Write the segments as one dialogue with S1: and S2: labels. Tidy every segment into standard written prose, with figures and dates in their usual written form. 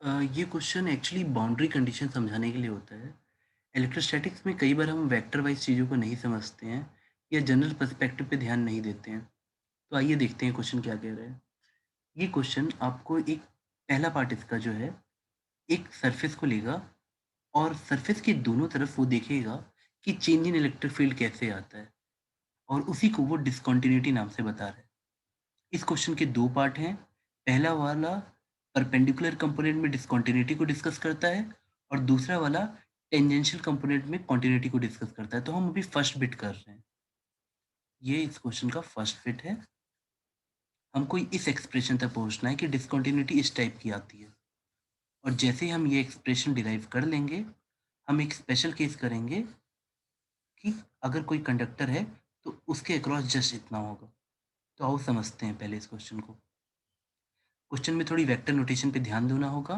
S1: ये question actually boundary condition समझाने के लिए होता है। इलेक्ट्रोस्टैटिक्स में कई बार हम वेक्टर वाइज चीज़ों को नहीं समझते हैं या जनरल पर्सपेक्टिव पे ध्यान नहीं देते हैं। तो आइए देखते हैं क्वेश्चन क्या कह रहा है। ये क्वेश्चन आपको एक पहला पार्ट इसका जो है, एक सरफेस को लेगा और सरफेस के दोनों तरफ वो देखेगा कि चेंज इन इलेक्ट्रिक फील्ड कैसे आता है, और उसी को वो डिसकंटिन्यूटी नाम से बता रहा है। इस क्वेश्चन के 2 पार्ट हैं। पहला वाला परपेंडिकुलर कंपोनेंट में डिसकंटिन्यूटी को डिस्कस करता है और दूसरा वाला टेंजेंशियल कंपोनेंट में कंटिन्यूटी को डिस्कस करता है। तो हम अभी फर्स्ट बिट कर रहे हैं। ये इस क्वेश्चन का फर्स्ट बिट है। हमको इस एक्सप्रेशन तक पहुंचना है कि डिसकंटिन्यूटी इस टाइप की आती है, और जैसे ही हम ये एक्सप्रेशन डिराइव कर लेंगे, हम एक स्पेशल केस करेंगे कि अगर कोई कंडक्टर है तो उसके अक्रॉस जस्ट इतना होगा। तो आओ समझते हैं पहले इस क्वेश्चन को। क्वेश्चन में थोड़ी वेक्टर नोटेशन पे ध्यान देना होगा।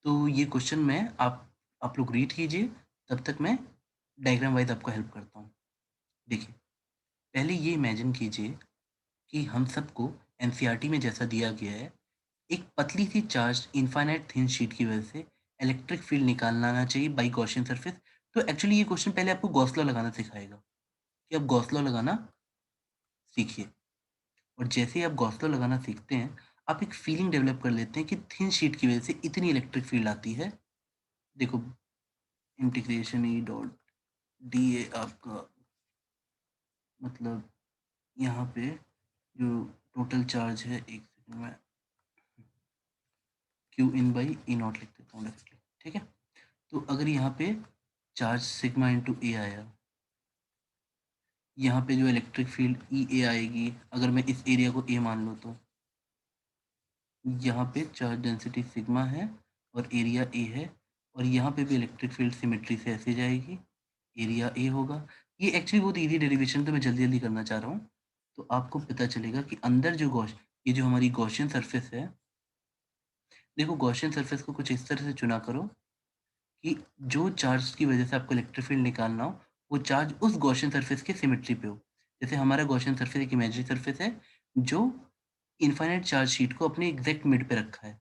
S1: तो ये क्वेश्चन में आप लोग रीड कीजिए, तब तक मैं डायग्राम वाइज आपको हेल्प करता हूँ। देखिए, पहले ये इमेजिन कीजिए कि हम सबको एनसीईआरटी में जैसा दिया गया है, एक पतली सी चार्ज इनफाइनाइट थिन शीट की वजह से इलेक्ट्रिक फील्ड निकालना आना चाहिए बाई गॉसियन सरफेस। तो एक्चुअली ये क्वेश्चन पहले आपको गॉस लॉ लगाना सिखाएगा कि आप गॉस लॉ लगाना सीखिए। और जैसे ही आप गॉस लॉ लगाना सीखते हैं, आप एक फीलिंग डेवलप कर लेते हैं कि थिन शीट की वजह से इतनी इलेक्ट्रिक फील्ड आती है। देखो, integration E dot D A आपका मतलब यहाँ पे जो टोटल चार्ज है, एक सेकंड में Q in by E not लिख देता हूँ डायरेक्टली। ठीक है, तो अगर यहाँ पे चार्ज सिग्मा इंटू ए आया, यहाँ पे जो इलेक्ट्रिक फील्ड ई ए आएगी, अगर मैं इस एरिया को ए मान लूँ तो यहाँ पे चार्ज डेंसिटी सिग्मा है और एरिया ए है, और यहाँ पे भी इलेक्ट्रिक फील्ड सिमेट्री से ऐसे जाएगी, एरिया ए होगा। ये एक्चुअली बहुत इजी डेरिवेशन, तो मैं जल्दी जल्दी करना चाह रहा हूँ। तो आपको पता चलेगा कि अंदर जो गॉस ये जो हमारी गॉसियन सरफेस है, देखो गॉसियन सरफेस को कुछ इस तरह से चुना करो कि जो चार्ज की वजह से आपको इलेक्ट्रिक फील्ड निकालना हो, वो चार्ज उस गॉसियन सरफेस के सिमेट्री पे हो। जैसे हमारा गॉसियन सरफेस एक इमेजिनरी सरफेस है जो इनफाइनाइट चार्ज शीट को अपने एग्जैक्ट मिड पे रखा है।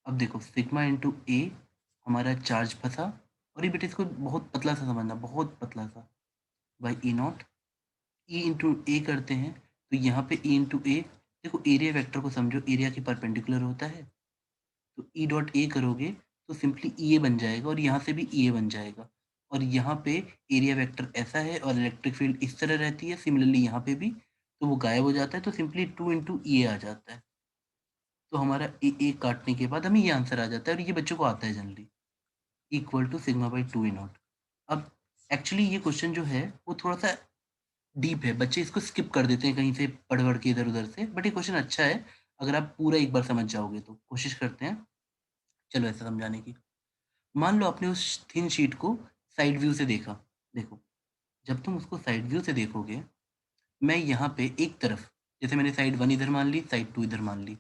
S1: अब देखो, सिग्मा इंटू ए हमारा चार्ज फंसा, और ये बेटे इसको बहुत पतला सा समझना, बहुत पतला सा, by E naught. E into A करते हैं तो यहाँ पे ई इंटू ए, देखो एरिया वेक्टर को समझो, एरिया के परपेंडिकुलर होता है। तो ई डॉट ए करोगे तो सिंपली ई ए बन जाएगा, और यहाँ से भी ई ए बन जाएगा। और यहाँ पे एरिया वेक्टर ऐसा है और इलेक्ट्रिक फील्ड इस तरह रहती है, सिमिलरली यहाँ पे भी। तो वो गायब हो जाता है, तो सिंपली टू इंटू ई ए आ जाता है। तो हमारा ए ए काटने के बाद हमें ये आंसर आ जाता है, और ये बच्चों को आता है generally, equal to sigma by two A naught. अब एक्चुअली ये क्वेश्चन जो है वो थोड़ा सा डीप है, बच्चे इसको स्किप कर देते हैं कहीं से पढ़ पढ़ के इधर उधर से, बट ये क्वेश्चन अच्छा है अगर आप पूरा एक बार समझ जाओगे तो। कोशिश करते हैं चलो ऐसा समझाने की। मान लो आपने उस थिन शीट को साइड व्यू से देखा। देखो, जब तुम उसको साइड व्यू से देखोगे, मैं यहाँ पे एक तरफ, जैसे मैंने साइड वन इधर मान ली, साइड टू इधर मान ली,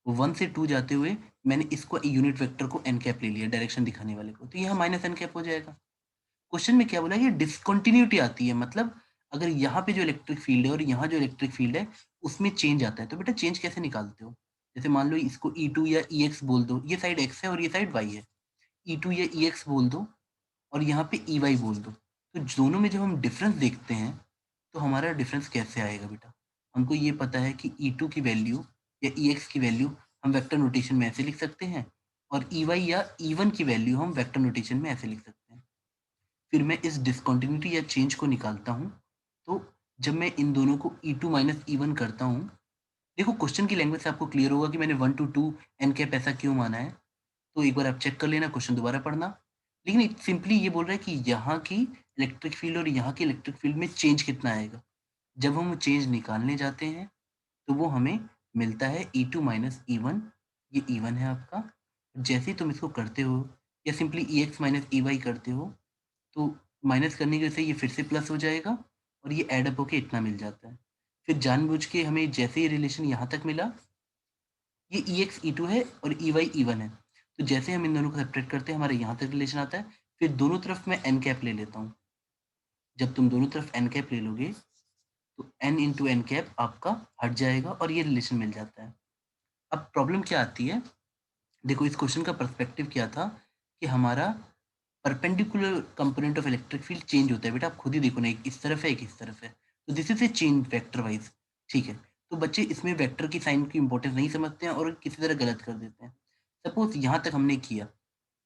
S1: वन से टू जाते हुए मैंने इसको यूनिट वेक्टर को एन कैप ले लिया डायरेक्शन दिखाने वाले को, तो यहाँ माइनस एन कैप हो जाएगा। क्वेश्चन में क्या बोला, ये डिसकंटिन्यूटी आती है, मतलब अगर यहाँ पे जो इलेक्ट्रिक फील्ड है और यहाँ जो इलेक्ट्रिक फील्ड है उसमें चेंज आता है, तो बेटा चेंज कैसे निकालते हो? जैसे मान लो इसको E2 या EX बोल दो, ये साइड x है और ये साइड y है। E2 या EX बोल दो और यहाँ पे EY बोल दो। तो दोनों में जब हम डिफरेंस देखते हैं तो हमारा डिफरेंस कैसे आएगा बेटा? हमको ये पता है कि E2 की वैल्यू या EX की वैल्यू हम वेक्टर नोटेशन में ऐसे लिख सकते हैं, और EY या E1 की वैल्यू हम वेक्टर नोटेशन में ऐसे लिख सकते हैं। फिर मैं इस डिसकंटिन्यूटी या चेंज को निकालता हूँ। तो जब मैं इन दोनों को E2 माइनस E1 करता हूँ, देखो क्वेश्चन की लैंग्वेज से आपको क्लियर होगा कि मैंने 1 टू 2 एन कैप ऐसा क्यों माना है। तो एक बार आप चेक कर लेना, क्वेश्चन दोबारा पढ़ना। लेकिन सिंपली ये बोल रहा है कि यहाँ की इलेक्ट्रिक फील्ड और यहाँ की इलेक्ट्रिक फील्ड में चेंज कितना आएगा। जब हम चेंज निकालने जाते हैं तो वो हमें मिलता है E2 माइनस E1। ये E1 है आपका। जैसे ही तुम इसको करते हो या सिंपली EX माइनस EY करते हो, तो माइनस करने की वजह से ये फिर से प्लस हो जाएगा और ये ऐड अप होके इतना मिल जाता है। फिर जानबूझ के हमें जैसे ही रिलेशन यहाँ तक मिला, ये EX E2 है और EY E1 है, तो जैसे हम इन दोनों को सेपरेट करते हैं हमारे यहाँ तक रिलेशन आता है। फिर दोनों तरफ मैं एन कैप ले लेता हूँ। जब तुम दोनों तरफ एन कैप ले लोगे तो एन इंटू एन कैप आपका हट जाएगा और ये रिलेशन मिल जाता है। अब प्रॉब्लम क्या आती है, देखो इस क्वेश्चन का पर्सपेक्टिव क्या था कि हमारा perpendicular component of electric field change होता है। बेटा आप खुद ही देखो ना, एक इस तरफ है एक इस तरफ है, तो this is a change vector wise. ठीक है, तो बच्चे इसमें वेक्टर की साइन की इंपॉर्टेंस नहीं समझते हैं और किसी तरह गलत कर देते हैं। सपोज यहाँ तक हमने किया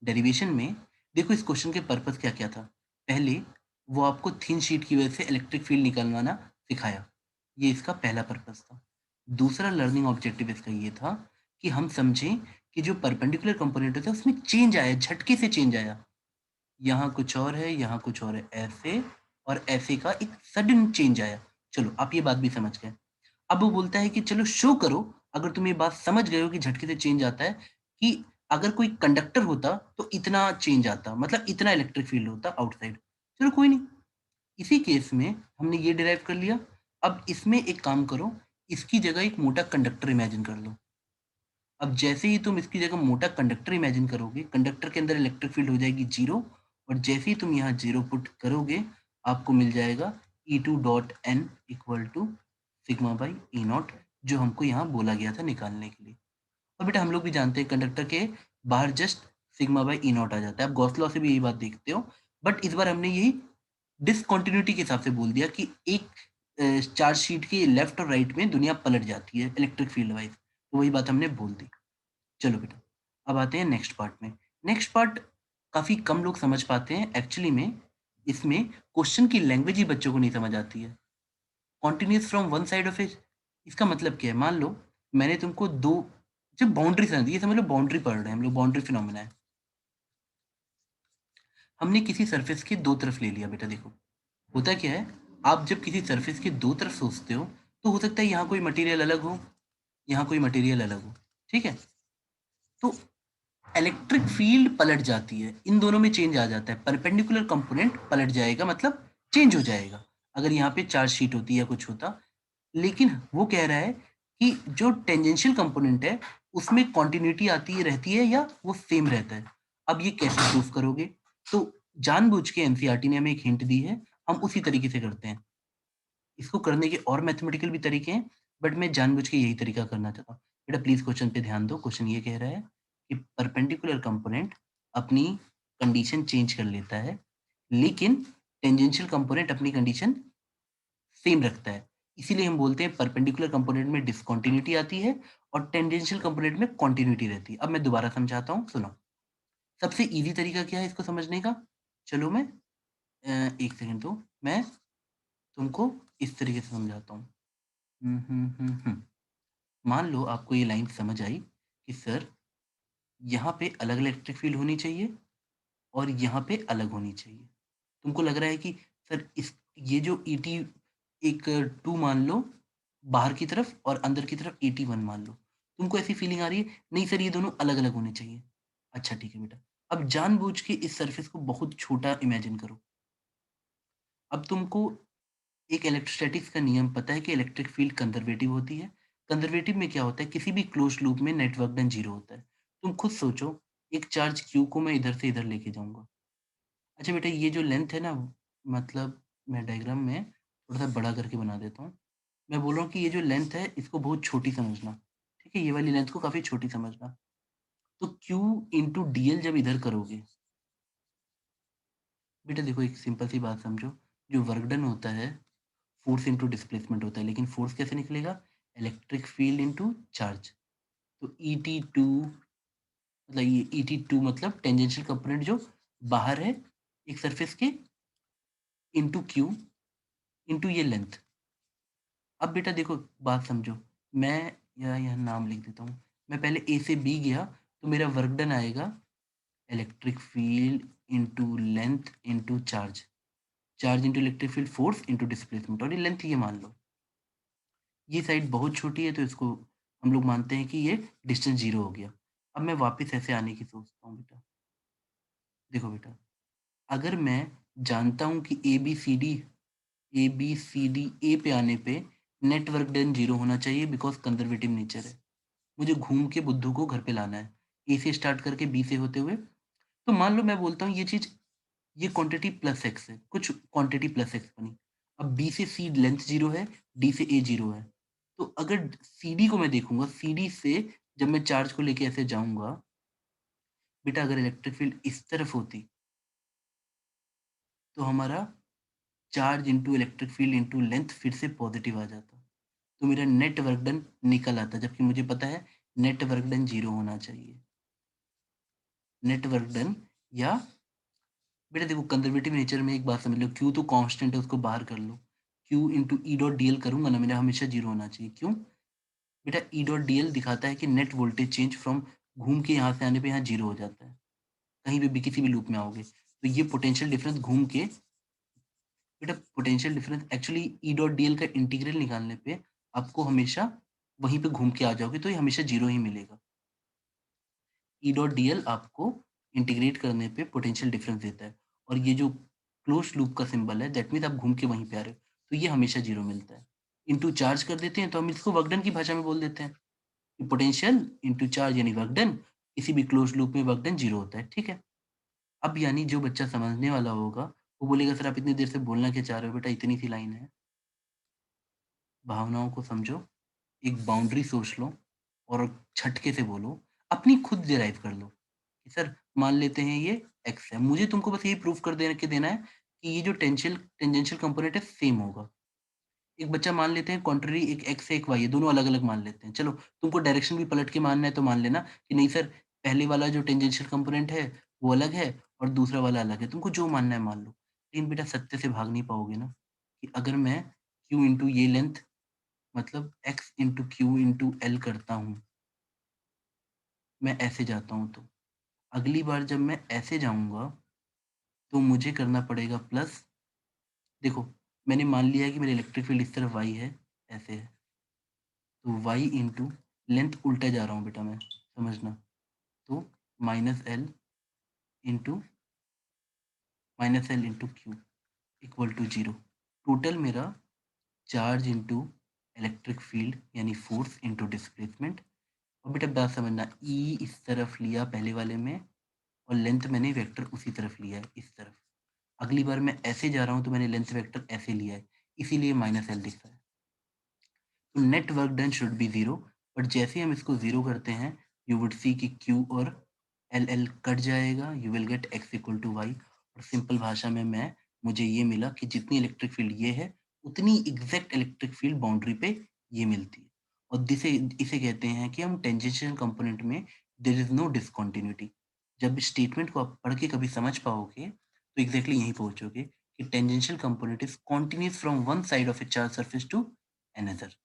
S1: डेरिवेशन में। देखो इस क्वेश्चन के पर्पस क्या क्या था। पहले वो आपको थिन शीट की वजह से इलेक्ट्रिक फील्ड निकालवाना सिखाया, ये इसका पहला पर्पस था। दूसरा लर्निंग ऑब्जेक्टिव इसका ये था कि हम समझें कि जो परपेंडिकुलर कंपोनेंट होता है उसमें चेंज आया, झटके से चेंज आया। यहाँ कुछ और है, यहाँ कुछ और है, ऐसे और ऐसे का एक सडन चेंज आया। चलो आप ये बात भी समझ गए। अब वो बोलता है कि चलो शो करो, अगर तुम ये बात समझ गए हो कि झटके से चेंज आता है, कि अगर कोई कंडक्टर होता तो इतना चेंज आता, मतलब इतना इलेक्ट्रिक फील्ड होता आउटसाइड। चलो कोई नहीं, इसी केस में हमने ये डिराइव कर लिया। अब इसमें एक काम करो, इसकी जगह एक मोटा कंडक्टर इमेजिन कर लो। अब जैसे ही तुम इसकी जगह मोटा कंडक्टर इमेजिन करोगे, कंडक्टर के अंदर इलेक्ट्रिक फील्ड हो जाएगी जीरो, और जैसे ही तुम यहाँ जीरो पुट करोगे आपको मिल जाएगा E2 dot N equal to sigma by E naught, जो हमको यहाँ बोला गया था निकालने के लिए। और बेटा हम लोग भी जानते हैं कंडक्टर के बाहर just sigma by E naught आ जाता है। आप गॉस लॉ से भी यही बात देखते हो, बट इस बार हमने यही डिसकंटिन्यूटी के हिसाब से बोल दिया कि एक चार्ज शीट के लेफ्ट और राइट में दुनिया पलट जाती है इलेक्ट्रिक फील्ड वाइज, तो वही बात हमने बोल दी। चलो बेटा अब आते हैं नेक्स्ट पार्ट में। नेक्स्ट पार्ट काफ़ी कम लोग समझ पाते हैं एक्चुअली में। इसमें क्वेश्चन की लैंग्वेज ही बच्चों को नहीं समझ आती है। Continuous from one side of it, इसका मतलब क्या है। मान लो मैंने तुमको दो, जब बाउंड्री समझ ये समझ लो बाउंड्री पढ़ रहे हैं हम लोग, बाउंड्री फिनोमेना है। हमने किसी सरफेस के दो तरफ ले लिया। बेटा देखो होता क्या है, आप जब किसी सरफेस के दो तरफ सोचते हो तो हो सकता है यहाँ कोई मटेरियल अलग हो, यहाँ कोई मटेरियल अलग हो। ठीक है, तो इलेक्ट्रिक फील्ड पलट जाती है, इन दोनों में चेंज आ जाता है। परपेंडिकुलर कंपोनेंट पलट जाएगा, मतलब चेंज हो जाएगा। अगर यहाँ पे चार्ज शीट होती या कुछ होता, लेकिन वो कह रहा है कि जो टेंजेंशियल कंपोनेंट है उसमें कॉन्टिन्यूटी आती है रहती है या वो सेम रहता है। अब ये कैसे प्रूफ करोगे, तो जानबूझ के एनसीईआरटी ने हमें एक हिंट दी है, हम उसी तरीके से करते हैं। इसको करने के और मैथमेटिकल भी तरीके हैं, बट मैं जानबूझ के यही तरीका करना चाहता हूँ। बेटा प्लीज क्वेश्चन पे ध्यान दो। क्वेश्चन ये कह रहा है कि परपेंडिकुलर कंपोनेंट अपनी कंडीशन चेंज कर लेता है, लेकिन टेंजेंशियल कंपोनेंट अपनी कंडीशन सेम रखता है। इसीलिए हम बोलते हैं परपेंडिकुलर कंपोनेंट में डिसकंटिन्यूटी आती है और टेंजेंशियल कंपोनेंट में कंटिन्यूटी रहती है। अब मैं दोबारा समझाता हूँ, सुनो। सबसे इजी तरीका क्या है इसको समझने का, चलो मैं एक सेकंड दो, मैं तुमको इस तरीके से समझाता हूँ। मान लो आपको ये लाइन समझ आई कि सर यहाँ पे अलग इलेक्ट्रिक फील्ड होनी चाहिए और यहाँ पे अलग होनी चाहिए। तुमको लग रहा है कि सर इस ये जो ET एक 2 मान लो बाहर की तरफ और अंदर की तरफ ET 1 मान लो। तुमको ऐसी फीलिंग आ रही है, नहीं सर ये दोनों अलग-अलग होने चाहिए। अच्छा ठीक है बेटा। अब जानबूझ के इस सरफेस को बहुत छोटा इमेजिन करो। अब तुमको एक इलेक्ट्रोस्टैटिक्स का नियम पता है कि इलेक्ट्रिक फील्ड कंजर्वेटिव होती है। कंजर्वेटिव में क्या होता है, किसी भी क्लोज्ड लूप में नेट वर्क डन 0 होता है। तुम खुद सोचो, एक चार्ज Q को मैं इधर से इधर लेके जाऊँगा। अच्छा बेटा ये जो लेंथ है ना, मतलब मैं डायग्राम में थोड़ा-सा बड़ा करके बना देता हूँ। मैं बोल रहा हूँ कि ये जो लेंथ है इसको बहुत छोटी समझना, ठीक है? ये वाली लेंथ को काफ़ी छोटी समझना। तो Q इंटू DL जब इधर करोगे, बेटा देखो एक सिंपल सी बात समझो, जो वर्क डन होता है फोर्स इंटू डिस्प्लेसमेंट होता है, लेकिन फोर्स कैसे निकलेगा, इलेक्ट्रिक फील्ड इंटू चार्ज। तो ET2 मतलब ये ET2 मतलब टेंजेंशियल कंपोनेंट जो बाहर है एक सरफेस के, इंटू Q इंटू ये लेंथ। अब बेटा देखो बात समझो, मैं यहाँ नाम लिख देता हूँ। मैं पहले A से B गया तो मेरा वर्क डन आएगा electric field into length into charge, charge into electric field force into displacement, और ये लेंथ ये मान लो। ये साइड बहुत छोटी है तो इसको हम लोग मानते हैं कि ये डिस्टेंस 0 हो गया। अब मैं वापस ऐसे आने की सोचता हूँ बेटा। देखो बेटा, अगर मैं जानता हूँ कि A B C D A पे आने पे नेटवर्क डन 0 होना चाहिए बिकॉज़ कंज़र्वेटिव नेचर है। मुझे घूम के बुद्धू को घर पे लाना है। ए से स्टार्ट करके बी से होते हुए। तो मान लो मैं बोलता हूँ ये चीज़, ये क्वांटिटी प्लस एक्स है, कुछ क्वांटिटी प्लस एक्स बनी। अब बी से सी लेंथ 0 है, डी से ए 0 है। तो अगर सीडी को मैं देखूँगा, सीडी से जब मैं चार्ज को लेके ऐसे जाऊँगा, बेटा अगर इलेक्ट्रिक फील्ड इस तरफ होती, तो हमारा charge into electric field into length फिर से पॉजिटिव आ जाता। तो मेरा नेट वर्क डन निकल आता, जबकि मुझे पता है नेट वर्क डन 0 होना चाहिए। नेट वर्क डन या बेटा देखो कंजर्वेटिव नेचर में एक बात समझ लो, Q तो कांस्टेंट है, उसको बाहर कर लो। Q into E dot D L करूंगा ना, मेरा हमेशा 0 होना चाहिए। क्यों? बेटा ई डॉट डी एल दिखाता है कि नेट वोल्टेज चेंज फ्रॉम घूम के यहाँ से आने पे यहाँ 0 हो जाता है। कहीं पे भी किसी भी लूप में आओगे तो ये पोटेंशियल डिफरेंस घूम के, बेटा potential difference actually E dot D L का इंटीग्रल निकालने पे आपको हमेशा वहीं पे घूम के आ जाओगे, तो ये हमेशा 0 ही मिलेगा। ई डॉट डी एल आपको इंटीग्रेट करने पे पोटेंशियल डिफरेंस देता है, और ये जो क्लोज लूप का सिंबल है दैट मीन्स आप घूम के वहीं पे आ रहे हो, तो ये हमेशा 0 मिलता है। इंटू चार्ज कर देते हैं तो हम इसको वर्क डन की भाषा में बोल देते हैं कि पोटेंशियल इंटू चार्ज यानी वर्क डन, किसी भी क्लोज लूप में वर्क डन 0 होता है, ठीक है? अब यानी जो बच्चा समझने वाला होगा, वो बोलेगा सर आप इतनी देर से बोलना क्या चाह रहे हो? बेटा इतनी सी लाइन है, भावनाओं को समझो, एक बाउंड्री सोच लो और झटके से बोलो, अपनी खुद डिराइव कर लो कि सर मान लेते हैं ये एक्स है, मुझे तुमको बस यही प्रूफ कर दे के देना है कि ये जो टेंजेंशियल कंपोनेंट है सेम होगा। एक बच्चा मान लेते हैं कॉन्ट्ररी, एक एक्स है एक वाई है, दोनों अलग अलग मान लेते हैं। चलो तुमको डायरेक्शन भी पलट के मानना है तो मान लेना कि नहीं सर, पहले वाला जो टेंजेंशियल कंपोनेंट है वो अलग है और दूसरा वाला अलग है, तुमको जो मानना है मान लो। लेकिन बेटा सत्य से भाग नहीं पाओगे ना, कि अगर मैं क्यू इंटू ये लेंथ मतलब x into Q into L करता हूँ, मैं ऐसे जाता हूँ, तो अगली बार जब मैं ऐसे जाऊँगा तो मुझे करना पड़ेगा प्लस। देखो मैंने मान लिया है कि मेरी इलेक्ट्रिक फील्ड इस तरफ वाई है, ऐसे है, तो वाई इंटू लेंथ उल्टा जा रहा हूँ बेटा मैं, समझना। तो minus L into Q equal to 0। Total मेरा चार्ज इंटू इलेक्ट्रिक फील्ड यानी फोर्स इंटू डिस्प्लेसमेंट। और बेटा बात समझना, ई इस तरफ लिया पहले वाले में, और लेंथ मैंने वेक्टर उसी तरफ लिया है इस तरफ। अगली बार मैं ऐसे जा रहा हूँ तो मैंने लेंथ वेक्टर ऐसे लिया है, इसीलिए माइनस एल दिख रहा है। तो net work done should be 0, but जैसे हम इसको 0 करते हैं यू वुड सी कि Q और एल कट जाएगा, you will get x equal to Y. और सिंपल भाषा में मुझे ये मिला कि जितनी इलेक्ट्रिक फील्ड ये है उतनी एग्जैक्ट इलेक्ट्रिक फील्ड बाउंड्री पे ये मिलती है। और इसे इसे कहते हैं कि हम टेंजेंशियल कंपोनेंट में देयर इज नो डिसकंटिन्यूटी। जब इस स्टेटमेंट को आप पढ़ के कभी समझ पाओगे तो एग्जैक्टली यहीं पहुंचोगे कि tangential component is continuous from one side of a charge surface to another.